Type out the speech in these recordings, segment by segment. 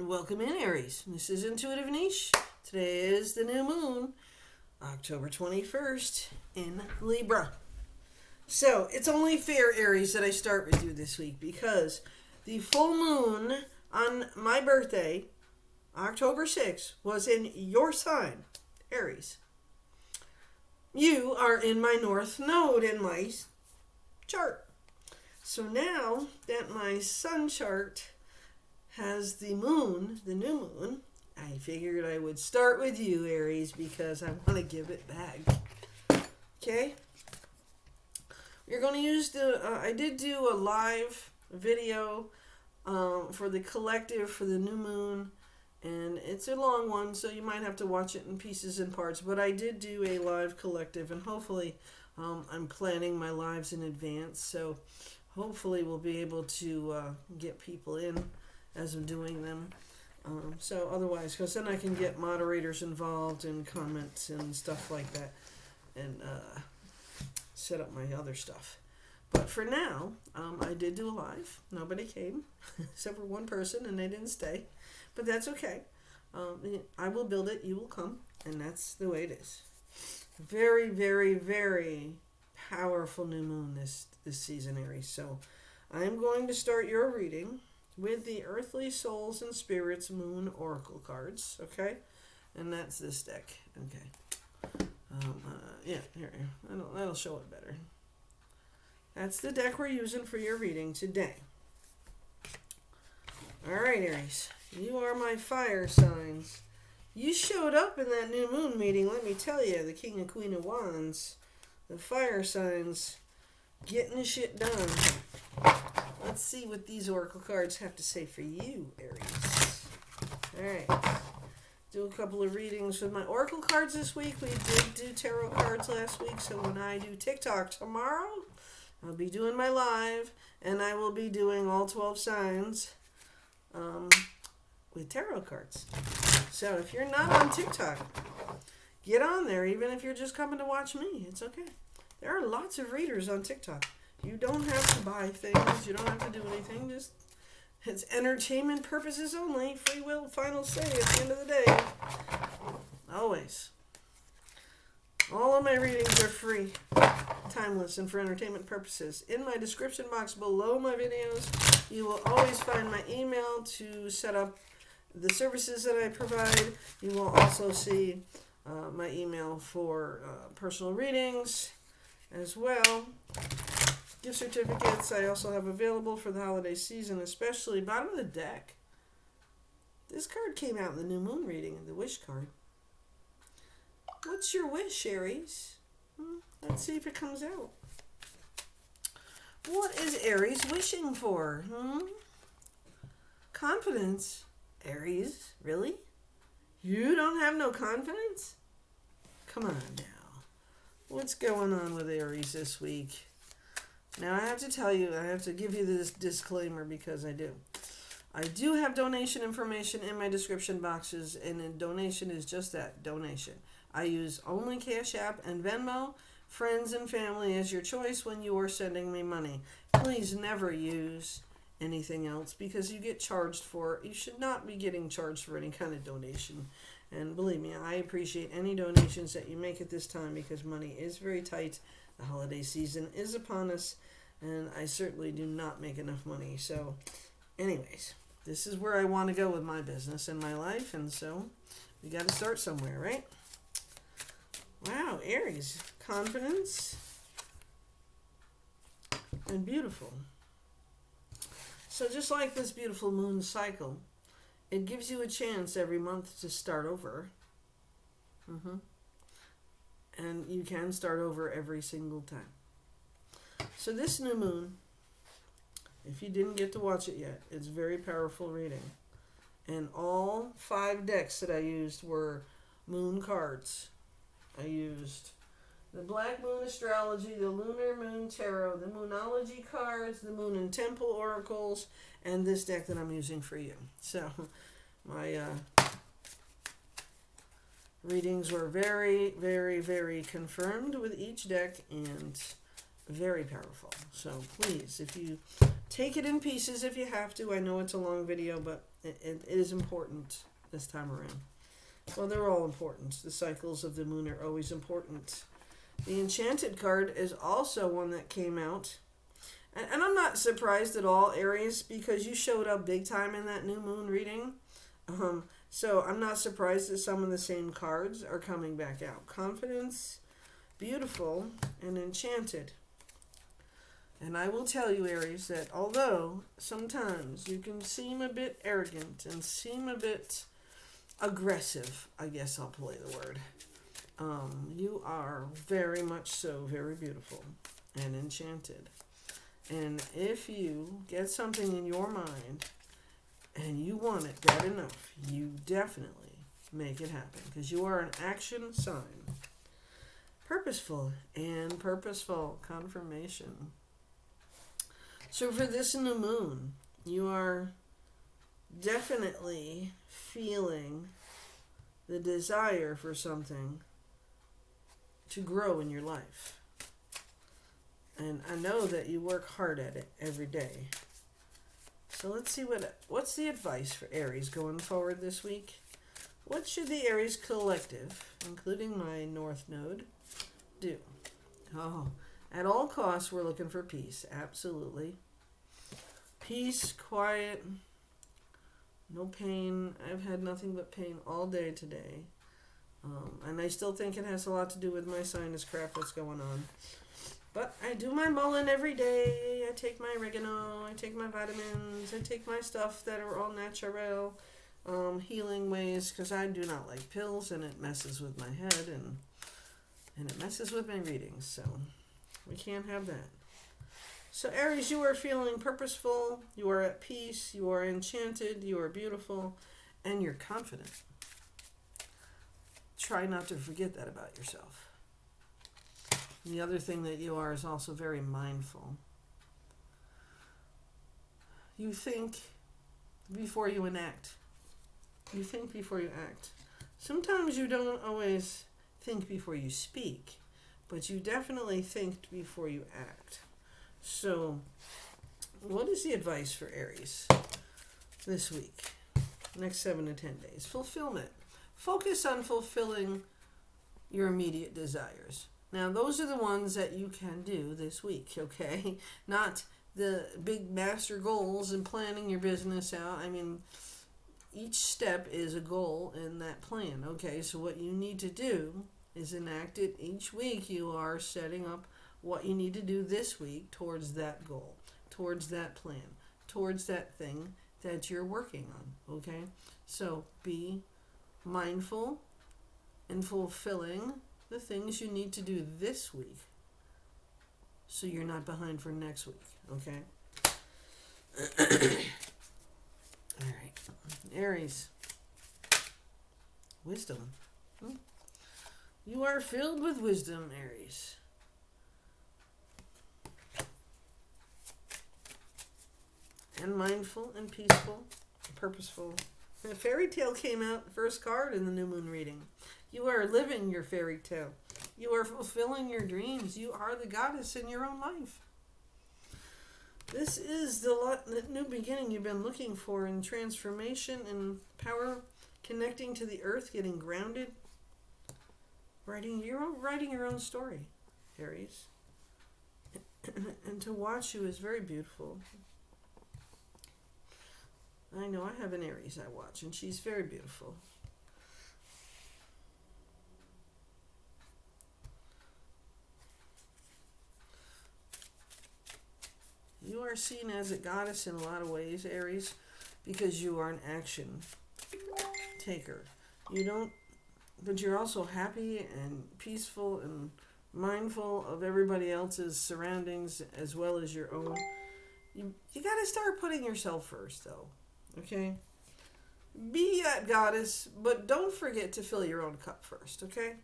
Welcome in, Aries. This is Intuitive Niche. Today is the new moon, October 21st in Libra. So, it's only fair, Aries, that I start with you this week because the full moon on my birthday, October 6th, was in your sign, Aries. You are in my North Node in my chart. So now that my sun chart has the moon, the new moon, I figured I would start with you, Aries, because I want to give it back. Okay? We're going to use I did do a live video for the collective for the new moon, and it's a long one, so you might have to watch it in pieces and parts, but I did do a live collective, and hopefully I'm planning my lives in advance, so hopefully we'll be able to get people in as I'm doing them. So otherwise, because then I can get moderators involved and comments and stuff like that, and set up my other stuff. But for now, I did do a live. Nobody came, except for one person, and they didn't stay. But that's okay. I will build it, you will come, and that's the way it is. Very, very, very powerful new moon this season, Aries. So I'm going to start your reading with the Earthly Souls and Spirits Moon Oracle cards, okay? And that's this deck, okay? Yeah, here, that'll show it better. That's the deck we're using for your reading today. All right, Aries, you are my fire signs. You showed up in that new moon meeting, let me tell you, the King and Queen of Wands, the fire signs, getting shit done. Let's see what these oracle cards have to say for you, Aries. All right. Do a couple of readings with my oracle cards this week. We did do tarot cards last week, so when I do TikTok tomorrow, I'll be doing my live, and I will be doing all 12 signs with tarot cards. So if you're not on TikTok, get on there, even if you're just coming to watch me. It's okay. There are lots of readers on TikTok. You don't have to buy things. You don't have to do anything. Just it's entertainment purposes only. Free will, final say at the end of the day. Always. All of my readings are free, timeless, and for entertainment purposes. In my description box below my videos, you will always find my email to set up the services that I provide. You will also see my email for personal readings as well. Gift certificates I also have available for the holiday season, especially bottom of the deck. This card came out in the new moon reading, the wish card. What's your wish, Aries? Let's see if it comes out. What is Aries wishing for? Confidence. Aries, really? You don't have no confidence? Come on now. What's going on with Aries this week? Now, I have to tell you, I have to give you this disclaimer because I do. I do have donation information in my description boxes, and a donation is just that, donation. I use only Cash App and Venmo. Friends and family is your choice when you are sending me money. Please never use anything else because you get charged for it. You should not be getting charged for any kind of donation. And believe me, I appreciate any donations that you make at this time because money is very tight. The holiday season is upon us, and I certainly do not make enough money. So, anyways, this is where I want to go with my business and my life, and so we got to start somewhere, right? Wow, Aries, confidence and beautiful. So just like this beautiful moon cycle, it gives you a chance every month to start over. And you can start over every single time. So this new moon, if you didn't get to watch it yet, it's very powerful reading. And all 5 decks that I used were moon cards. I used the Black Moon Astrology, the Lunar Moon Tarot, the Moonology cards, the Moon and Temple Oracles, and this deck that I'm using for you. So my readings were very, very, very confirmed with each deck and very powerful. So please, if you take it in pieces if you have to. I know it's a long video, but It is important this time around. Well, they're all important. The cycles of the moon are always important. The Enchanted card is also one that came out. And I'm not surprised at all, Aries, because you showed up big time in that new moon reading. So I'm not surprised that some of the same cards are coming back out. Confidence, Beautiful, and Enchanted. And I will tell you, Aries, that although sometimes you can seem a bit arrogant and seem a bit aggressive, I guess I'll play the word, you are very much so very beautiful and enchanted. And if you get something in your mind and you want it bad enough, you definitely make it happen, because you are an action sign. Purposeful and purposeful confirmation. So for this new moon, you are definitely feeling the desire for something to grow in your life. And I know that you work hard at it every day. So let's see what's the advice for Aries going forward this week. What should the Aries collective, including my North Node, do? Oh, at all costs, we're looking for peace. Absolutely. Peace, quiet, no pain. I've had nothing but pain all day today. And I still think it has a lot to do with my sinus crap that's going on. But I do my mullein every day. I take my oregano. I take my vitamins. I take my stuff that are all natural, healing ways, because I do not like pills, and it messes with my head, and it messes with my readings. So we can't have that. So Aries, you are feeling purposeful. You are at peace. You are enchanted. You are beautiful, and you're confident. Try not to forget that about yourself. The other thing that you are is also very mindful. You think before you enact. You think before you act. Sometimes you don't always think before you speak, but you definitely think before you act. So, what is the advice for Aries this week? Next 7 to 10 days. Fulfillment. Focus on fulfilling your immediate desires. Now, those are the ones that you can do this week, okay? Not the big master goals and planning your business out. I mean, each step is a goal in that plan, okay? So what you need to do is enact it each week. You are setting up what you need to do this week towards that goal, towards that plan, towards that thing that you're working on, okay? So be mindful and fulfilling the things you need to do this week so you're not behind for next week, okay? All right. Aries. Wisdom. You are filled with wisdom, Aries. And mindful and peaceful and purposeful. The fairy tale came out, first card in the new moon reading. You are living your fairy tale. You are fulfilling your dreams. You are the goddess in your own life. This is the new beginning you've been looking for in transformation and power, connecting to the earth, getting grounded, writing your own story, Aries. And to watch you is very beautiful. I know I have an Aries I watch, and she's very beautiful. You are seen as a goddess in a lot of ways, Aries, because you are an action taker. But you're also happy and peaceful and mindful of everybody else's surroundings as well as your own. You got to start putting yourself first, though, okay? Be that goddess, but don't forget to fill your own cup first, okay?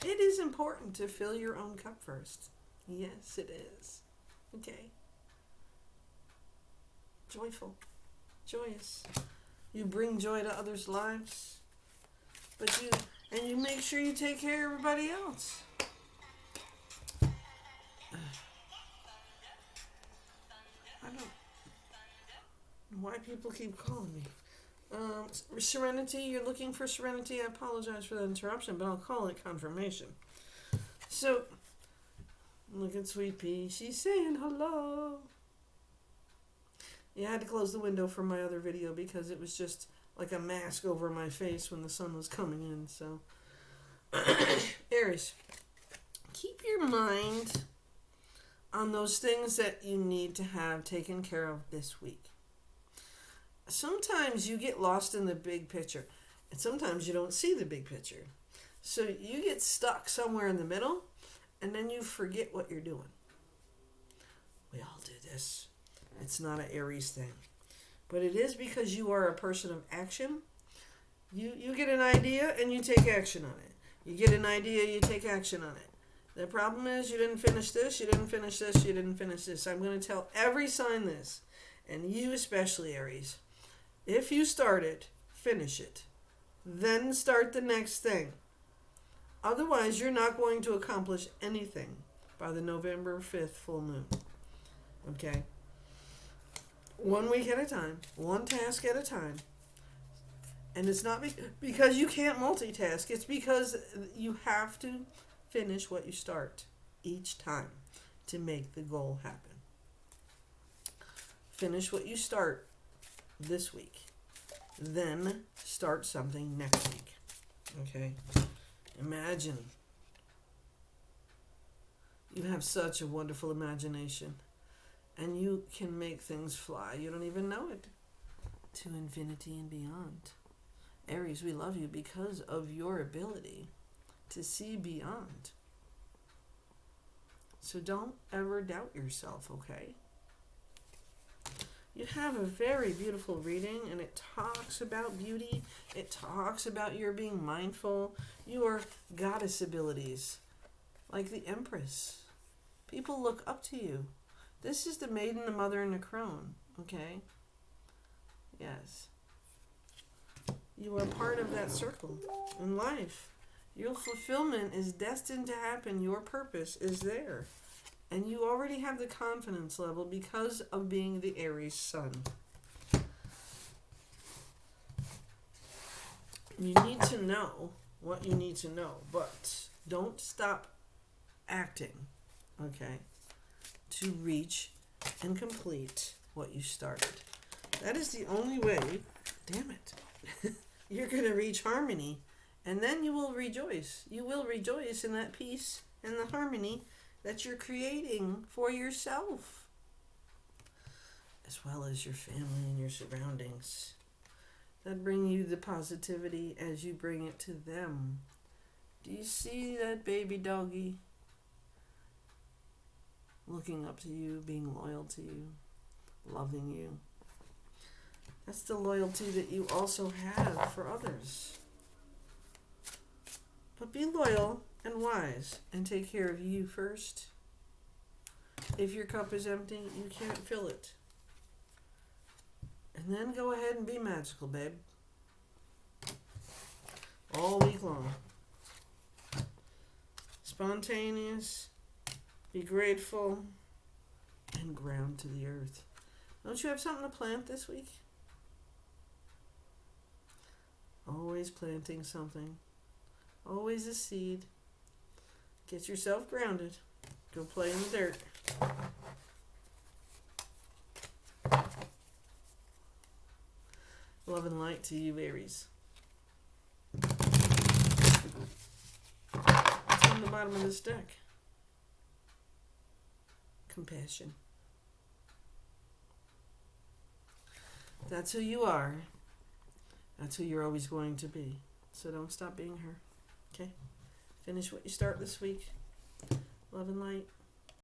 It is important to fill your own cup first. Yes, it is. Okay? Joyful, joyous. You bring joy to others' lives, but you make sure you take care of everybody else. I don't know why people keep calling me. Serenity, you're looking for serenity. I apologize for the interruption, but I'll call it confirmation. So, look at Sweet Pea. She's saying hello. Yeah, I had to close the window for my other video because it was just like a mask over my face when the sun was coming in. So, Aries, keep your mind on those things that you need to have taken care of this week. Sometimes you get lost in the big picture, and sometimes you don't see the big picture. So you get stuck somewhere in the middle, and then you forget what you're doing. We all do this. It's not an Aries thing. But it is because you are a person of action. You get an idea, and you take action on it. You get an idea, you take action on it. The problem is you didn't finish this, you didn't finish this, you didn't finish this. I'm going to tell every sign this, and you especially, Aries. If you start it, finish it. Then start the next thing. Otherwise, you're not going to accomplish anything by the November 5th full moon. Okay? 1 week at a time, one task at a time. And it's not because you can't multitask. It's because you have to finish what you start each time to make the goal happen. Finish what you start this week. Then start something next week. Okay? Imagine. You have such a wonderful imagination. And you can make things fly. You don't even know it. To infinity and beyond. Aries, we love you because of your ability to see beyond. So don't ever doubt yourself, okay? You have a very beautiful reading, and it talks about beauty. It talks about your being mindful, your goddess abilities, like the Empress. People look up to you. This is the maiden, the mother, and the crone, okay? Yes. You are part of that circle in life. Your fulfillment is destined to happen. Your purpose is there. And you already have the confidence level because of being the Aries sun. You need to know what you need to know, but don't stop acting, okay, to reach and complete what you started. That is the only way, damn it, you're going to reach harmony, and then you will rejoice. You will rejoice in that peace and the harmony that you're creating for yourself, as well as your family and your surroundings, that bring you the positivity as you bring it to them. Do you see that baby doggy looking up to you, being loyal to you, loving you? That's the loyalty that you also have for others. But be loyal and wise and take care of you first. If your cup is empty, you can't fill it. And then go ahead and be magical, babe. All week long. Spontaneous, be grateful, and ground to the earth. Don't you have something to plant this week? Always planting something. Always a seed. Get yourself grounded. Go play in the dirt. Love and light to you, Aries. What's on the bottom of this deck? Compassion. That's who you are. That's who you're always going to be. So don't stop being her. Okay? Finish what you start this week. Love and light.